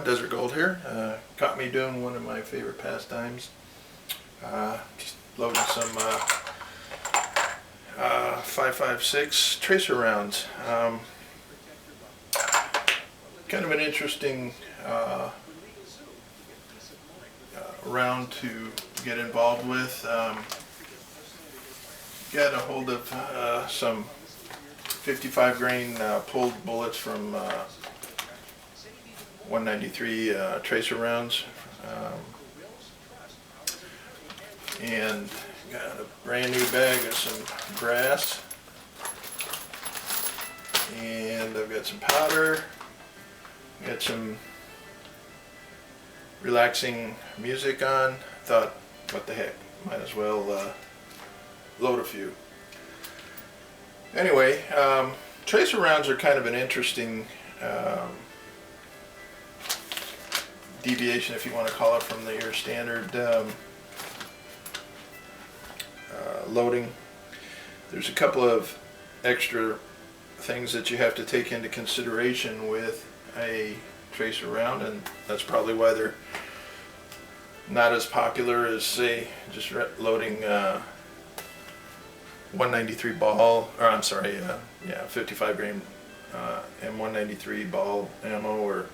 Desert Gold here. Caught me doing one of my favorite pastimes. Just loading some 5.56 tracer rounds. Kind of an interesting round to get involved with. Got a hold of some 55 grain pulled bullets from 193 tracer rounds, and got a brand new bag of some brass, and I've got some powder, got some relaxing music on. Thought, what the heck, might as well load a few. Anyway, tracer rounds are kind of an interesting deviation, if you want to call it, from your standard loading. There's a couple of extra things that you have to take into consideration with a tracer round, and that's probably why they're not as popular as, say, just loading 193 ball, or I'm sorry, 55 grain M193 ball ammo, or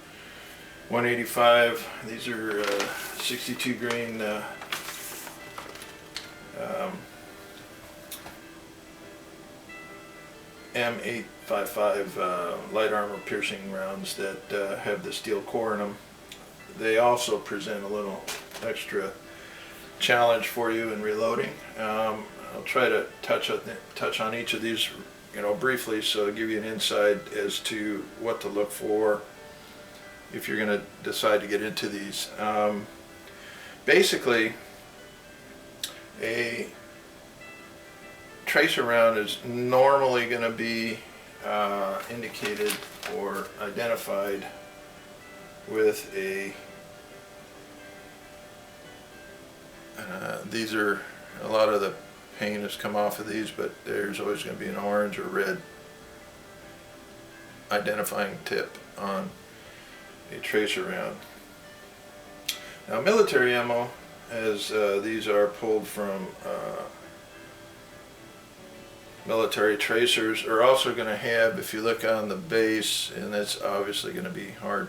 185. These are 62 grain M855 light armor piercing rounds that have the steel core in them. They also present a little extra challenge for you in reloading. I'll try to touch on each of these, briefly, so I'll give you an insight as to what to look for if you're going to decide to get into these. Basically, a tracer round is normally going to be indicated or identified with a these are, a lot of the paint has come off of these, but there's always going to be an orange or red identifying tip on a tracer round. Now, military ammo, as these are pulled from military tracers, are also going to have, if you look on the base, and it's obviously going to be hard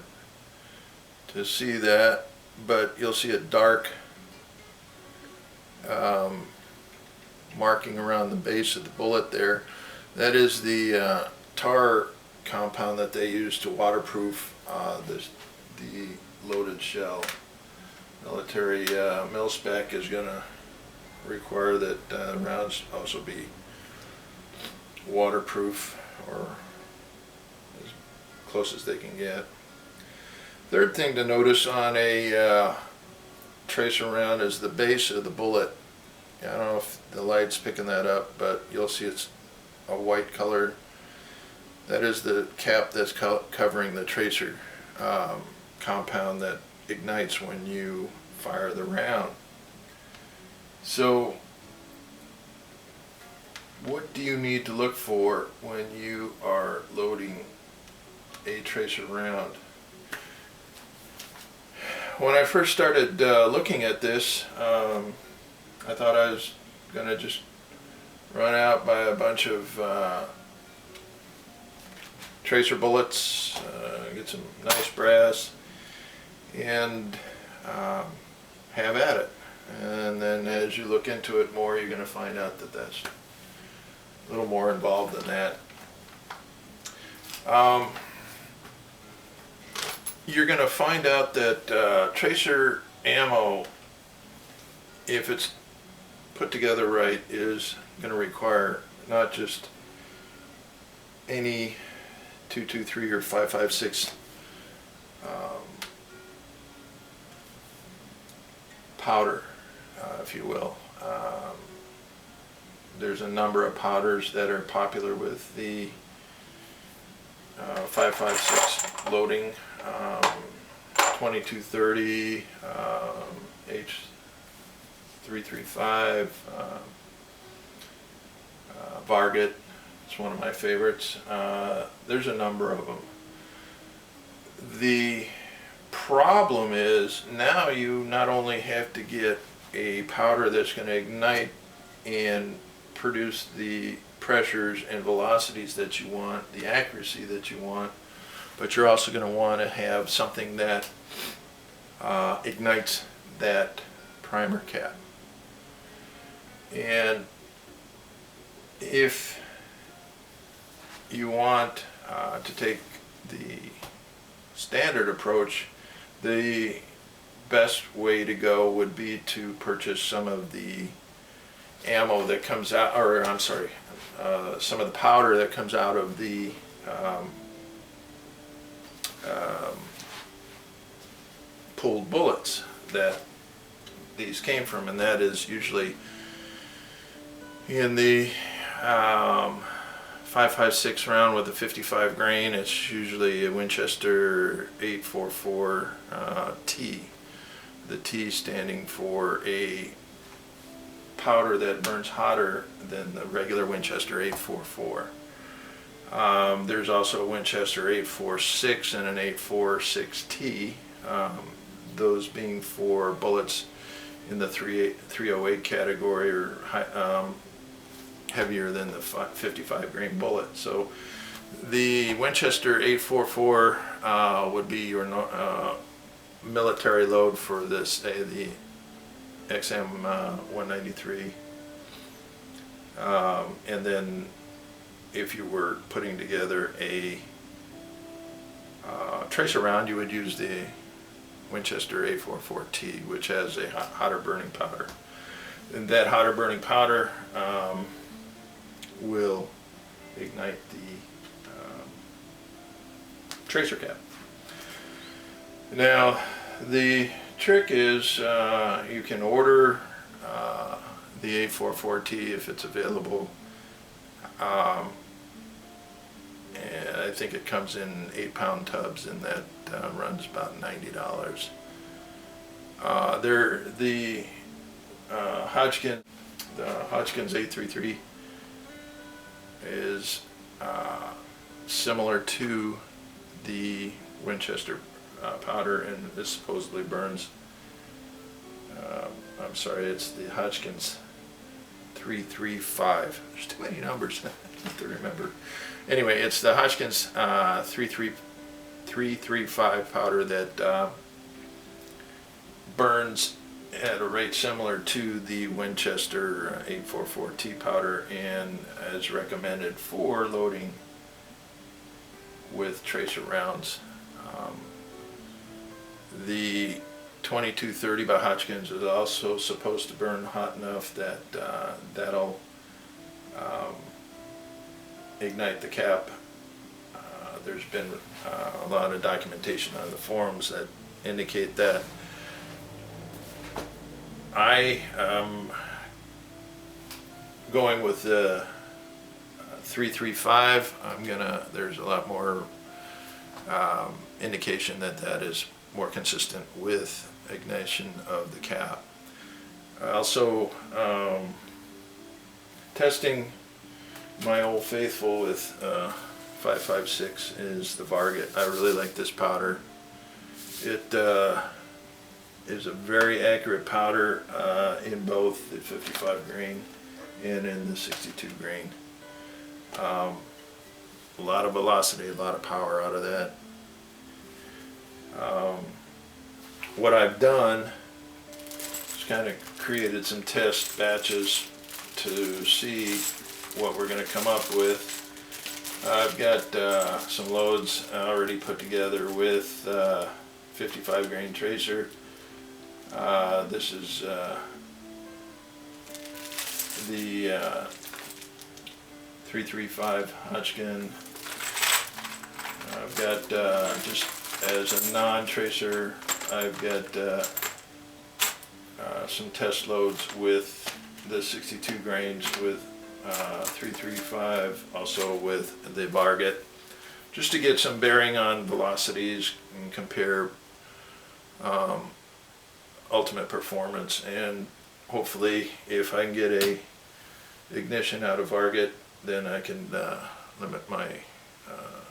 to see that, but you'll see a dark marking around the base of the bullet there. That is the tar compound that they use to waterproof the loaded shell. Military mil spec is going to require that rounds also be waterproof, or as close as they can get. Third thing to notice on a tracer round is the base of the bullet. I don't know if the light's picking that up, but you'll see it's a white color. That is the cap that's covering the tracer compound that ignites when you fire the round. So what do you need to look for when you are loading a tracer round? When I first started looking at this, I thought I was going to just run out, buy a bunch of tracer bullets, get some nice brass, and have at it. And then as you look into it more, you're going to find out that that's a little more involved than that. You're going to find out that tracer ammo, if it's put together right, is going to require not just any 223 or 5.56 powder, if you will. There's a number of powders that are popular with the 5.56 loading. 2230, H335, Varget. It's one of my favorites. There's a number of them. The problem is now you not only have to get a powder that's going to ignite and produce the pressures and velocities that you want, the accuracy that you want, but you're also going to want to have something that ignites that primer cap. And if you want to take the standard approach, the best way to go would be to purchase some of the ammo that comes out, or I'm sorry, some of the powder that comes out of the pulled bullets that these came from, and that is usually in the 5.56 round with a 55 grain. It's usually a Winchester 844 T. The T standing for a powder that burns hotter than the regular Winchester 844. There's also a Winchester 846 and an 846T, those being for bullets in the 308 category, or heavier than the 55 grain bullet. So the Winchester 844 would be your military load for this, the XM 193, and then if you were putting together a tracer round, you would use the Winchester 844T, which has a hotter burning powder, and that hotter burning powder will ignite the tracer cap. Now the trick is you can order the 844T if it's available, and I think it comes in 8-pound tubs, and that runs about $90. The Hodgkin, the Hodgkins 833 is similar to the Winchester powder, and this supposedly burns, I'm sorry, it's the Hodgkins 335. There's too many numbers to remember. Anyway, it's the Hodgkins 335 powder that burns at a rate similar to the Winchester 844T powder, and is recommended for loading with tracer rounds. The 2230 by Hodgkins is also supposed to burn hot enough that that'll ignite the cap. There's been a lot of documentation on the forums that indicate that. I am going with the 335. There's a lot more indication that that is more consistent with ignition of the cap. Also, testing my old faithful with 5.56 is the Varget. I really like this powder. It is a very accurate powder in both the 55 grain and in the 62 grain. A lot of velocity, a lot of power out of that. What I've done is kind of created some test batches to see what we're going to come up with. I've got some loads already put together with 55 grain tracer. This is the 335 Hodgkin. I've got just as a non-tracer, I've got some test loads with the 62 grains with 335, also with the Varget, just to get some bearing on velocities and compare ultimate performance. And hopefully, if I can get a ignition out of Varget, then I can limit my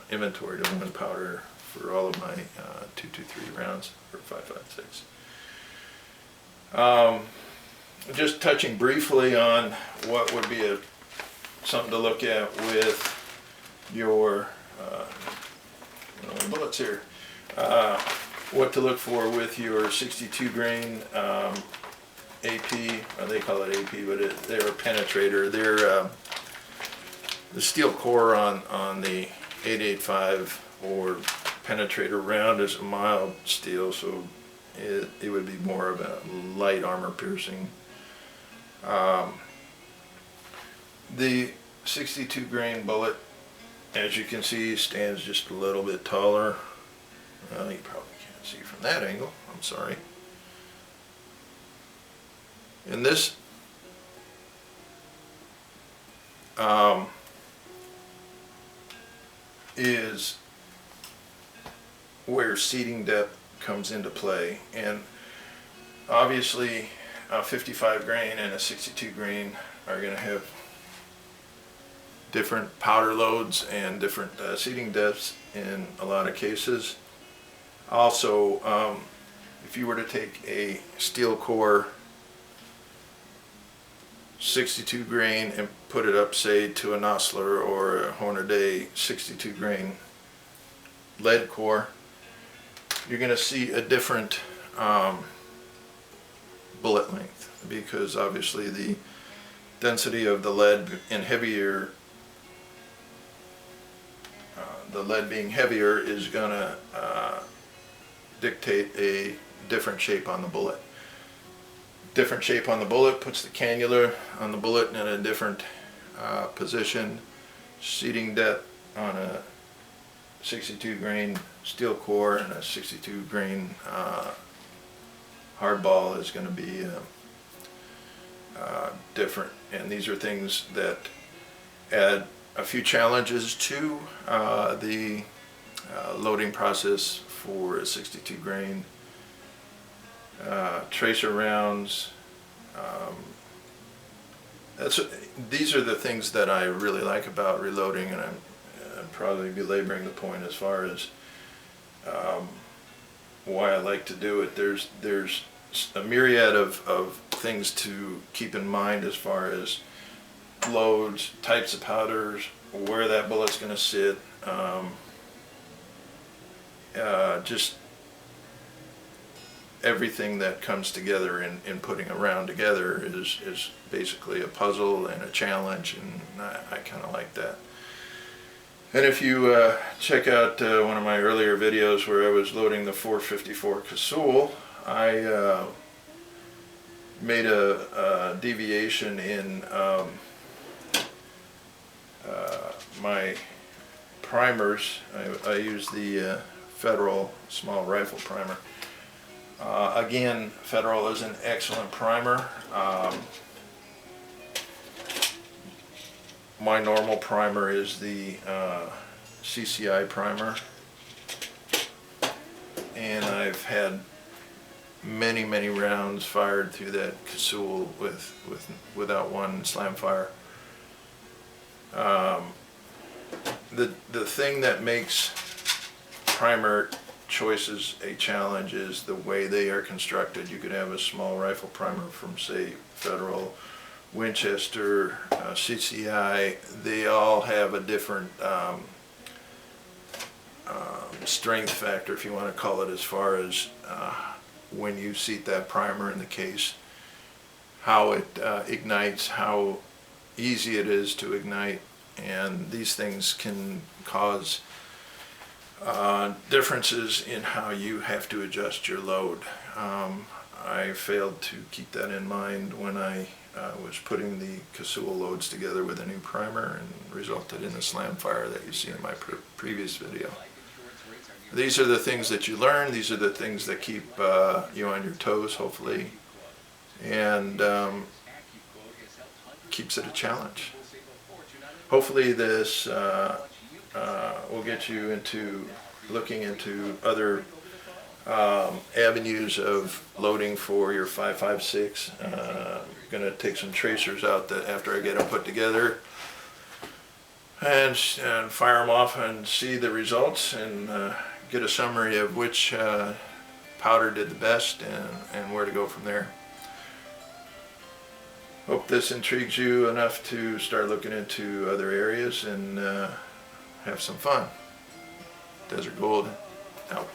inventory to one powder for all of my 223 rounds for 5.56. Just touching briefly on what would be something to look at with your bullets here. What to look for with your 62 grain AP, they call it AP, but they're a penetrator. They're the steel core on the 885 or penetrator round is a mild steel, so it would be more of a light armor piercing. The 62 grain bullet, as you can see, stands just a little bit taller. Well, you probably can't see from that angle, I'm sorry. And this is where seating depth comes into play, and obviously a 55 grain and a 62 grain are going to have different powder loads and different seating depths in a lot of cases. Also, if you were to take a steel core 62 grain and put it up, say, to a Nosler or a Hornady 62 grain lead core, you're going to see a different bullet length, because obviously the density of the lead and heavier, the lead being heavier is going to dictate a different shape on the bullet. Different shape on the bullet puts the cannula on the bullet in a different position. Seating depth on a 62 grain steel core and a 62 grain hardball is going to be different, and these are things that add a few challenges to the loading process for a 62 grain. Tracer rounds. These are the things that I really like about reloading, and I'm probably belaboring the point as far as why I like to do it. There's a myriad of things to keep in mind as far as loads, types of powders, where that bullet's going to sit. Just everything that comes together in putting a round together is basically a puzzle and a challenge, and I kind of like that. And if you check out one of my earlier videos where I was loading the 454 Casull, I made a deviation in my primers. I used the Federal small rifle primer. Again, Federal is an excellent primer. My normal primer is the CCI primer, and I've had many rounds fired through that Casull without one slam fire. The thing that makes primer choices a challenge is the way they are constructed. You could have a small rifle primer from, say, Federal, Winchester, CCI. They all have a different strength factor, if you want to call it, as far as when you seat that primer in the case, how it ignites, how easy it is to ignite, and these things can cause differences in how you have to adjust your load. I failed to keep that in mind when I was putting the Casull loads together with a new primer, and resulted in the slam fire that you see in my previous video. These are the things that you learn. These are the things that keep you on your toes, hopefully, and keeps it a challenge. Hopefully this will get you into looking into other avenues of loading for your 5.56. I'm going to take some tracers out that after I get them put together and fire them off and see the results, and get a summary of which powder did the best and where to go from there. Hope this intrigues you enough to start looking into other areas and have some fun. Desert Gold out.